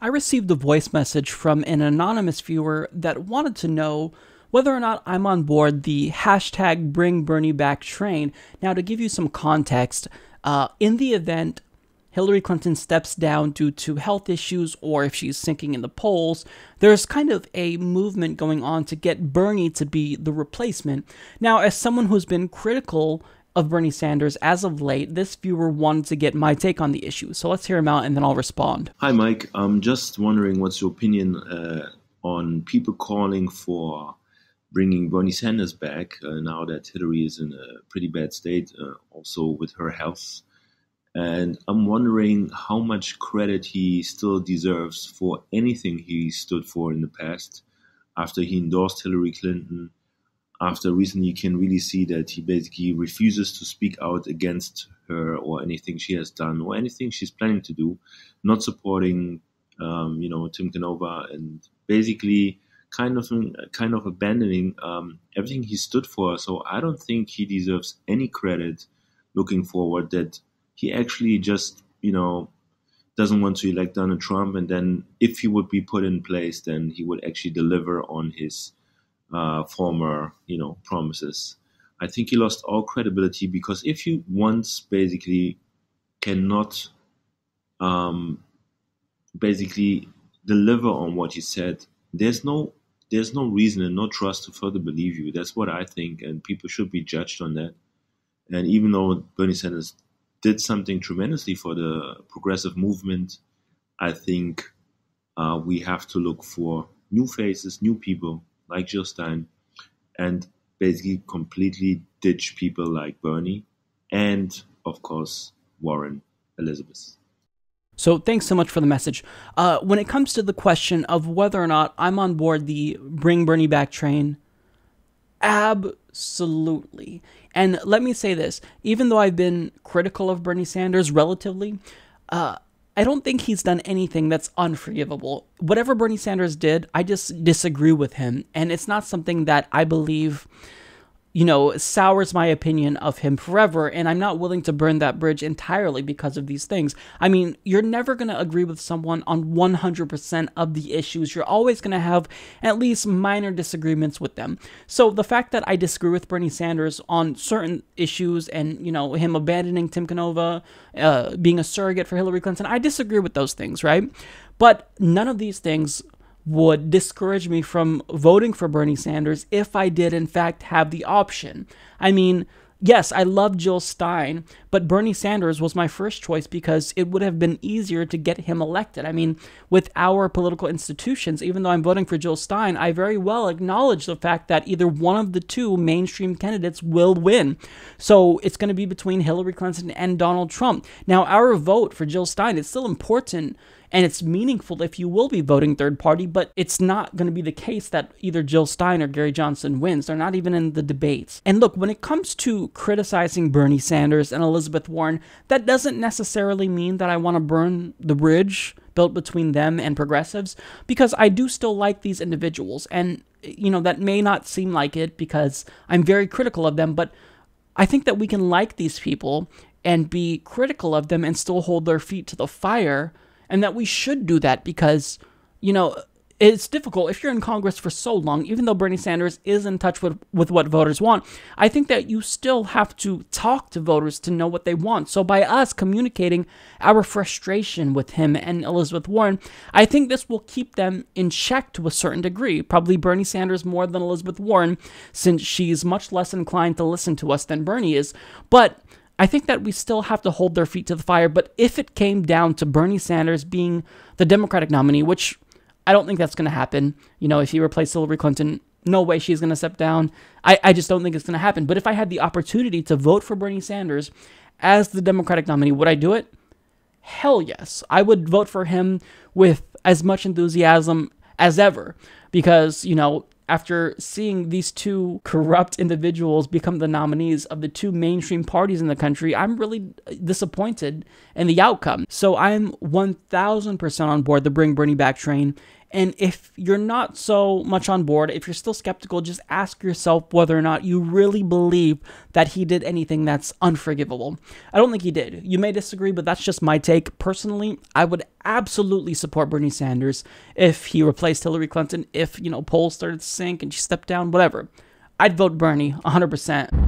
I received a voice message from an anonymous viewer that wanted to know whether or not I'm on board the hashtag Bring Bernie Back train. Now, to give you some context, in the event Hillary Clinton steps down due to health issues or if she's sinking in the polls, there's kind of a movement going on to get Bernie to be the replacement. Now, as someone who's been critical of Bernie Sanders as of late, this viewer wanted to get my take on the issue. So let's hear him out and then I'll respond. Hi, Mike. I'm just wondering what's your opinion on people calling for bringing Bernie Sanders back now that Hillary is in a pretty bad state, also with her health. And I'm wondering how much credit he still deserves for anything he stood for in the past after he endorsed Hillary Clinton. After recently, you can really see that he basically refuses to speak out against her or anything she has done or anything she's planning to do, not supporting, Tim Canova, and basically kind of abandoning everything he stood for. So I don't think he deserves any credit looking forward that he actually just, doesn't want to elect Donald Trump. And then if he would be put in place, then he would actually deliver on his former, promises. I think he lost all credibility because if you once basically cannot basically deliver on what you said, there's no reason and no trust to further believe you. That's what I think, and people should be judged on that. And even though Bernie Sanders did something tremendously for the progressive movement, I think we have to look for new faces, new people like Jill Stein, and basically completely ditch people like Bernie and, of course, Warren Elizabeth. So thanks so much for the message. When it comes to the question of whether or not I'm on board the Bring Bernie Back train, absolutely. And let me say this, even though I've been critical of Bernie Sanders relatively, I don't think he's done anything that's unforgivable. Whatever Bernie Sanders did, I just disagree with him. And it's not something that I believe, sours my opinion of him forever. And I'm not willing to burn that bridge entirely because of these things. I mean, you're never going to agree with someone on 100% of the issues. You're always going to have at least minor disagreements with them. So the fact that I disagree with Bernie Sanders on certain issues and, him abandoning Tim Canova, being a surrogate for Hillary Clinton, I disagree with those things, right? But none of these things would discourage me from voting for Bernie Sanders if I did, in fact, have the option. I mean, yes, I love Jill Stein, but Bernie Sanders was my first choice because it would have been easier to get him elected. I mean, with our political institutions, even though I'm voting for Jill Stein, I very well acknowledge the fact that either one of the two mainstream candidates will win. So it's going to be between Hillary Clinton and Donald Trump. Now, our vote for Jill Stein is still important and it's meaningful if you will be voting third party, but it's not going to be the case that either Jill Stein or Gary Johnson wins. They're not even in the debates. And look, when it comes to criticizing Bernie Sanders and Elizabeth Warren, that doesn't necessarily mean that I want to burn the bridge built between them and progressives, because I do still like these individuals. And, that may not seem like it because I'm very critical of them, but I think that we can like these people and be critical of them and still hold their feet to the fire. And that we should do that because, it's difficult if you're in Congress for so long, even though Bernie Sanders is in touch with what voters want. I think that you still have to talk to voters to know what they want. So by us communicating our frustration with him and Elizabeth Warren, I think this will keep them in check to a certain degree. Probably Bernie Sanders more than Elizabeth Warren, since she's much less inclined to listen to us than Bernie is. But I think that we still have to hold their feet to the fire. But if it came down to Bernie Sanders being the Democratic nominee, which I don't think that's going to happen, if he replaced Hillary Clinton, no way she's going to step down. I just don't think it's going to happen. But if I had the opportunity to vote for Bernie Sanders as the Democratic nominee, would I do it? Hell yes. I would vote for him with as much enthusiasm as ever because, after seeing these two corrupt individuals become the nominees of the two mainstream parties in the country, I'm really disappointed in the outcome. So I'm 1,000% on board the Bring Bernie Back train, And if you're not so much on board, if you're still skeptical, just ask yourself whether or not you really believe that he did anything that's unforgivable. I don't think he did. You may disagree, but that's just my take. Personally, I would absolutely support Bernie Sanders if he replaced Hillary Clinton, if, polls started to sink and she stepped down, whatever. I'd vote Bernie 100%.